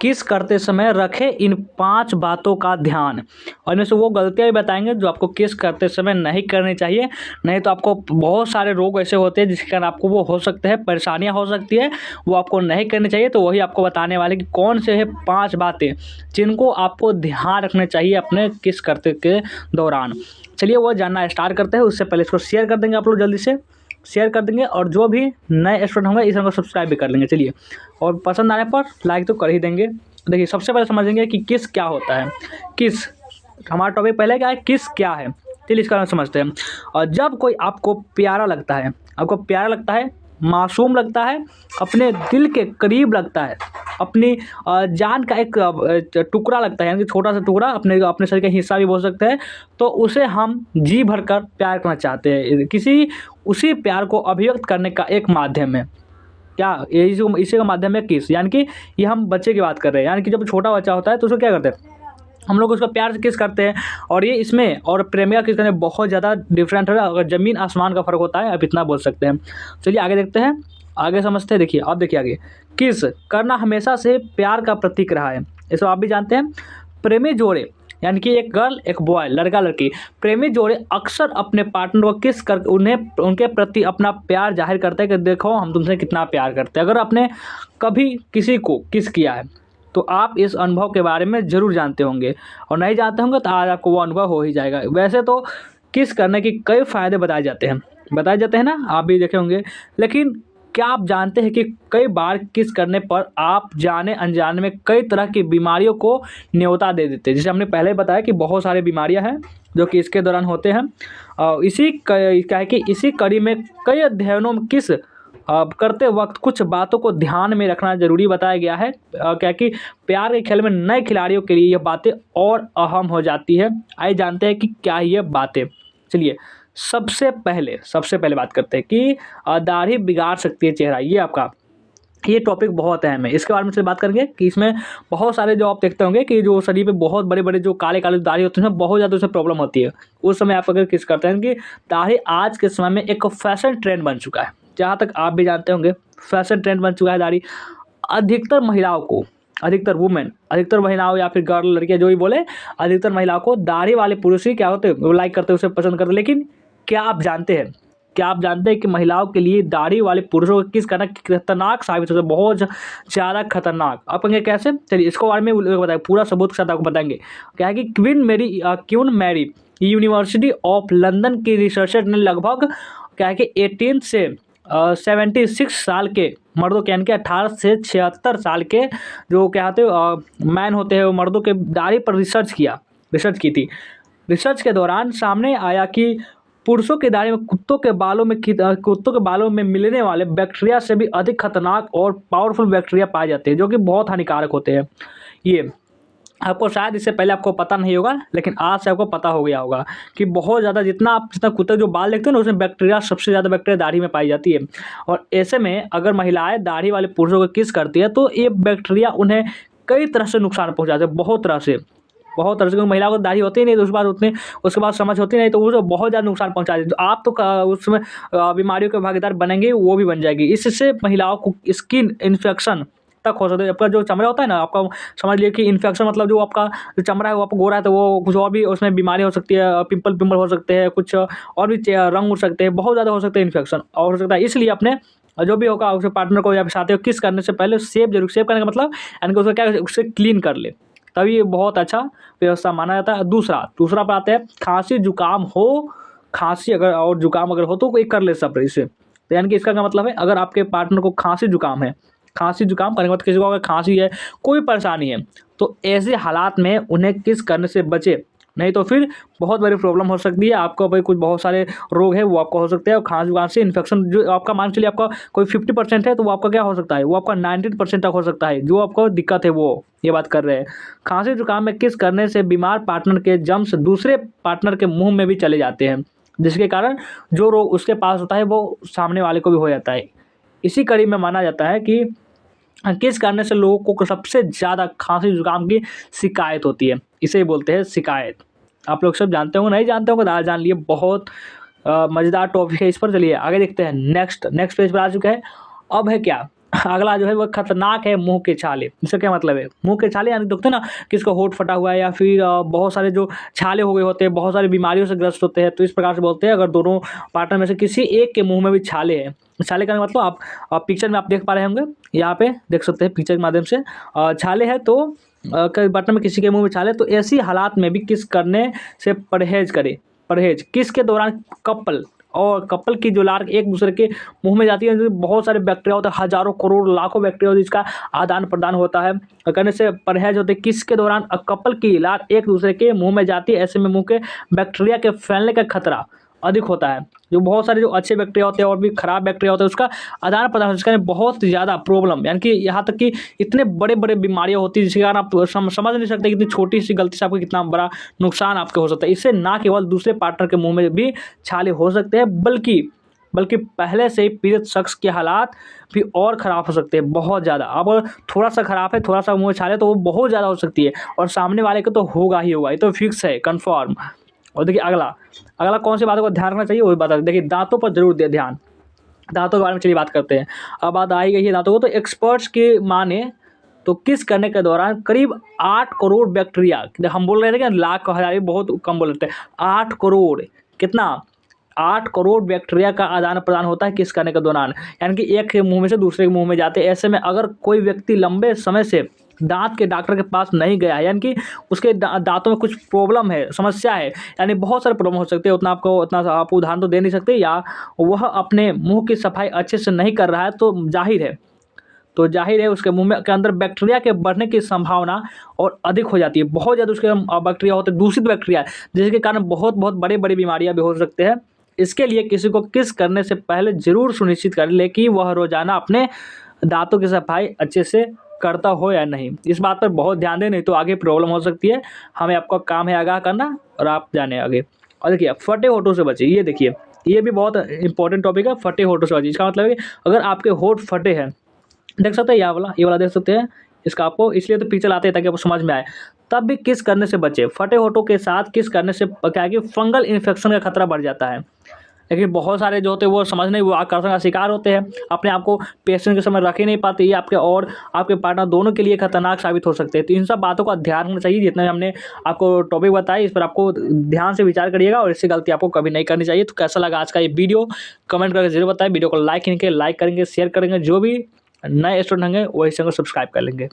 किस करते समय रखें इन 5 बातों का ध्यान। और इनमें से वो गलतियाँ भी बताएंगे जो आपको किस करते समय नहीं करनी चाहिए, नहीं तो आपको बहुत सारे रोग ऐसे होते हैं जिसके कारण आपको वो हो सकते हैं, परेशानियाँ हो सकती है, वो आपको नहीं करनी चाहिए। तो वही आपको बताने वाले कि कौन से है 5 बातें जिनको आपको ध्यान रखना चाहिए अपने किस करते के दौरान। चलिए वो जानना स्टार्ट करते हैं। उससे पहले इसको शेयर कर देंगे आप लोग, जल्दी से शेयर कर देंगे, और जो भी नए स्टूडेंट होंगे इस चैनल को सब्सक्राइब भी कर लेंगे। चलिए, और पसंद आने पर लाइक तो कर ही देंगे। देखिए, सबसे पहले समझेंगे कि किस क्या होता है। किस, हमारा टॉपिक पहले क्या है, किस क्या है। चलिए इसका नाम समझते हैं। और जब कोई आपको प्यारा लगता है, आपको प्यारा लगता है, मासूम लगता है, अपने दिल के करीब लगता है, अपनी जान का एक टुकड़ा लगता है, यानी कि छोटा सा टुकड़ा, अपने अपने शरीर का हिस्सा भी बोल सकते हैं, तो उसे हम जी भरकर प्यार करना चाहते हैं। किसी उसी प्यार को अभिव्यक्त करने का एक माध्यम है। क्या ये इसी का माध्यम है किस, यानी कि ये हम बच्चे की बात कर रहे हैं। यानी कि जब छोटा बच्चा होता है तो उसको क्या करते हैं, हम लोग उसका प्यार से किस करते हैं। और ये इसमें और प्रेमिका किस करने में बहुत ज़्यादा डिफरेंट है, अगर ज़मीन आसमान का फ़र्क होता है, आप इतना बोल सकते हैं। चलिए आगे देखते हैं, आगे समझते हैं। देखिए अब देखिए आगे, किस करना हमेशा से प्यार का प्रतीक रहा है, इसको आप भी जानते हैं। प्रेमी जोड़े, यानी कि एक गर्ल एक बॉय, लड़का लड़की, प्रेमी जोड़े अक्सर अपने पार्टनर को किस कर उन्हें उनके प्रति अपना प्यार जाहिर करते हैं कि देखो हम तुमसे कितना प्यार करते हैं। अगर आपने कभी किसी को किस किया है तो आप इस अनुभव के बारे में ज़रूर जानते होंगे, और नहीं जानते होंगे तो आज आपको वो अनुभव हो ही जाएगा। वैसे तो किस करने की कई फ़ायदे बताए जाते हैं ना, आप भी देखे होंगे। लेकिन क्या आप जानते हैं कि कई बार किस करने पर आप जाने अनजाने में कई तरह की बीमारियों को न्योता दे देते हैं। जैसे हमने पहले बताया कि बहुत सारी बीमारियां हैं जो कि इसके दौरान होते हैं। क्या है कि इसी कड़ी में कई अध्ययनों में किस करते वक्त कुछ बातों को ध्यान में रखना जरूरी बताया गया है। क्या कि प्यार के खेल में नए खिलाड़ियों के लिए यह बातें और अहम हो जाती है। आइए जानते हैं कि क्या ये बातें। चलिए सबसे पहले बात करते हैं कि दाढ़ी बिगाड़ सकती है चेहरा। ये टॉपिक बहुत अहम है, इसके बारे में से बात करेंगे कि इसमें बहुत सारे जो आप देखते होंगे कि जो शरीर पे बहुत बड़े बड़े जो काले काले दाढ़ी होते हैं, बहुत ज़्यादा उससे प्रॉब्लम होती है। उस समय आप अगर किस करते हैं कि दाढ़ी आज के समय में एक फैशन ट्रेंड बन चुका है। जहाँ तक आप भी जानते होंगे, फैशन ट्रेंड बन चुका है दाढ़ी। अधिकतर महिलाओं को, अधिकतर महिलाओं या फिर गर्ल लड़कियाँ जो भी बोले, अधिकतर महिलाओं को दाढ़ी वाले पुरुष ही क्या होते हैं, वो लाइक करते हैं, उसे पसंद करते हैं। लेकिन क्या आप जानते हैं कि महिलाओं के लिए दाढ़ी वाले पुरुषों को किस करना खतरनाक साबित होता है, बहुत ज़्यादा खतरनाक। आप कहेंगे कैसे, चलिए इसको बारे में बताएंगे, पूरा सबूत के साथ आपको बताएंगे। क्या है कि Queen Mary University of London की रिसर्चर ने लगभग क्या है कि 18 से 76 साल के मर्दों के, यानी कि 18 से 76 साल के जो क्या होते हैं मैन होते हैं, वो मर्दों के दाढ़ी पर रिसर्च की थी। रिसर्च के दौरान सामने आया कि पुरुषों की दाढ़ी में कुत्तों के बालों में मिलने वाले बैक्टीरिया से भी अधिक खतरनाक और पावरफुल बैक्टीरिया पाए जाते हैं, जो कि बहुत हानिकारक होते हैं। ये आपको शायद इससे पहले आपको पता नहीं होगा, लेकिन आज से आपको पता हो गया होगा कि बहुत ज़्यादा जितना कुत्ते जो बाल देखते हैं ना, उसमें बैक्टीरिया, सबसे ज़्यादा बैक्टीरिया दाढ़ी में पाई जाती है। और ऐसे में अगर महिलाएं दाढ़ी वाले पुरुषों को किस करती है तो ये बैक्टीरिया उन्हें कई तरह से नुकसान पहुँचाते हैं, बहुत तरह से। क्योंकि महिलाओं को दाढ़ी होती ही नहीं, तो उसके बाद समझ होती नहीं, तो वो बहुत ज़्यादा नुकसान पहुंचा देती है। तो आप तो उसमें बीमारियों के भागीदार बनेंगे, वो भी बन जाएगी। इससे महिलाओं को स्किन इन्फेक्शन तक हो सकता है। आपका जो चमड़ा होता है ना, आपका समझ लीजिए कि इन्फेक्शन मतलब जो आपका जो चमड़ा है वो आपको गोरा है, तो वो कुछ और भी उसमें बीमारी हो सकती है, पिंपल हो सकते हैं, कुछ और भी रंग उड़ सकते हैं, बहुत ज़्यादा हो सकते हैं इन्फेक्शन, और हो सकता है। इसलिए अपने जो भी होगा उसके पार्टनर को या फिर साथी को किस करने से पहले सेव करने का मतलब, यानी कि उसका क्या है, उससे क्लीन कर ले, तभी ये बहुत अच्छा व्यवस्था माना जाता है। दूसरा पर आते हैं, खांसी अगर और जुकाम अगर हो तो कोई कर ले सब इसे। तो यानी कि इसका क्या मतलब है, अगर आपके पार्टनर को खांसी जुकाम करने के बाद किसी को अगर खांसी है, कोई परेशानी है, तो ऐसे हालात में उन्हें किस करने से बचे, नहीं तो फिर बहुत बड़ी प्रॉब्लम हो सकती है। आपको भाई कुछ बहुत सारे रोग है वो आपको हो सकते हैं, और खांसी जुकाम से इन्फेक्शन जो आपका मान चलिए आपका कोई 50% है, तो वो आपका क्या हो सकता है, वो आपका 90% तक हो सकता है, जो आपको दिक्कत है वो ये बात कर रहे हैं। खांसी जुकाम में किस करने से बीमार पार्टनर के जर्म्स दूसरे पार्टनर के मुंह में भी चले जाते हैं, जिसके कारण जो रोग उसके पास होता है वो सामने वाले को भी हो जाता है। इसी कड़ी में माना जाता है कि किस करने से लोगों को सबसे ज़्यादा खांसी जुकाम की शिकायत होती है, इसे बोलते हैं शिकायत। आप लोग सब जानते होंगे, नहीं जानते होंगे तो आज जान लिए, बहुत मज़ेदार टॉपिक है इस पर। चलिए आगे देखते हैं। नेक्स्ट पेज पर आ चुका है। अब है क्या, अगला जो है वो खतरनाक है मुंह के छाले। इसका क्या मतलब है? मुंह के छाले यानी देखते हैं ना किसका होंठ फटा हुआ है या फिर बहुत सारे जो छाले हो गए होते हैं, बहुत सारी बीमारियों से ग्रस्त होते हैं, तो इस प्रकार से बोलते हैं अगर दोनों पार्टनर में से किसी एक के मुंह में भी छाले हैं। छाले का मतलब आप पिक्चर में आप देख पा रहे होंगे, यहाँ पे देख सकते हैं पिक्चर के माध्यम से छाले है तो कई पार्टनर में किसी के मुंह में छाले, तो ऐसी हालात में भी किस करने से परहेज करे। परहेज किस के दौरान? कपल की जो लार एक दूसरे के मुंह में जाती है, जिसमें बहुत सारे बैक्टीरिया होते हैं, हजारों करोड़ लाखों बैक्टीरिया होते हैं, जिसका आदान प्रदान होता है, करने से परहेज होते हैं। किसके दौरान? कपल की लार एक दूसरे के मुंह में जाती है, ऐसे में मुंह के बैक्टीरिया के फैलने का खतरा अधिक होता है। जो बहुत सारे जो अच्छे बैक्टीरिया होते हैं और भी खराब बैक्टीरिया होते हैं, उसका आदान प्रदान जिसका बहुत ज़्यादा प्रॉब्लम, यानी कि यहाँ तक कि इतने बड़े बड़े बीमारियाँ होती है जिसके कारण आप समझ नहीं सकते इतनी छोटी सी गलती से आपको कितना बड़ा नुकसान आपके हो सकता है। इससे ना केवल दूसरे पार्टनर के मुंह में भी छाले हो सकते हैं, बल्कि पहले से ही पीड़ित शख्स के हालात भी और ख़राब हो सकते हैं बहुत ज़्यादा। अब थोड़ा सा ख़राब है, थोड़ा सा मुँह में छाले तो वो बहुत ज़्यादा हो सकती है, और सामने वाले को तो होगा ही होगा, ये तो फिक्स है, कन्फर्म। और देखिए अगला कौन सी बातों का ध्यान रखना चाहिए वो भी बता। देखिए दांतों पर जरूर दे ध्यान। दांतों के बारे में चलिए बात करते हैं। अब बात आई गई है दांतों को, तो एक्सपर्ट्स की माने तो किस करने के दौरान करीब 8 करोड़ बैक्टीरिया, हम बोल रहे थे कि लाख हजार, ये बहुत कम बोल रहे थे, 8 करोड़, कितना? 8 करोड़ बैक्टीरिया का आदान प्रदान होता है किस करने के दौरान, यानी कि एक के मुंह में से दूसरे के मुंह में जाते हैं। ऐसे में अगर कोई व्यक्ति लंबे समय से दांत के डॉक्टर के पास नहीं गया है, यानी कि उसके दांतों में कुछ प्रॉब्लम है, समस्या है, यानी बहुत सारे प्रॉब्लम हो सकते हैं, उतना आप उदाहरण तो दे नहीं सकते, या वह अपने मुंह की सफाई अच्छे से नहीं कर रहा है, तो जाहिर है उसके मुंह में के अंदर बैक्टीरिया के बढ़ने की संभावना और अधिक हो जाती है। बहुत ज़्यादा उसके बैक्टीरिया होते हैं, दूषित बैक्टीरिया, जिसके कारण बहुत बड़ी बीमारियां भी हो सकते हैं। इसके लिए किसी को किस करने से पहले ज़रूर सुनिश्चित कर ले कि वह रोज़ाना अपने दांतों की सफाई अच्छे से करता हो या नहीं। इस बात पर बहुत ध्यान दें, नहीं तो आगे प्रॉब्लम हो सकती है। हमें आपका काम है आगाह करना, और आप जाने आगे। और देखिए फटे होठों से बचिए। ये देखिए, ये भी बहुत इंपॉर्टेंट टॉपिक है, फटे होठों से बचिए। इसका मतलब है कि अगर आपके होठ फटे हैं, देख सकते हैं ये वाला देख सकते हैं, इसका आपको इसलिए तो पिक्चर आते हैं ताकि आपको समझ में आए। तब भी किस करने से बचे? फटे होठों के साथ किस करने से क्या है कि फंगल इन्फेक्शन का खतरा बढ़ जाता है। लेकिन बहुत सारे जो होते हैं वो समझ नहीं, वो आकर्षण का शिकार होते हैं, अपने आप को पेशेंट के समय रख ही नहीं पाते। ये आपके और आपके पार्टनर दोनों के लिए खतरनाक साबित हो सकते हैं। तो इन सब बातों का ध्यान रखना चाहिए। जितने हमने आपको टॉपिक बताया, इस पर आपको ध्यान से विचार करिएगा, और इससे गलती आपको कभी नहीं करनी चाहिए। तो कैसा लगा आज का ये वीडियो, कमेंट करके जरूर बताएं। वीडियो को लाइक करेंगे, शेयर करेंगे, जो भी नए स्टूडेंट होंगे वो इस चैनल को सब्सक्राइब कर लेंगे।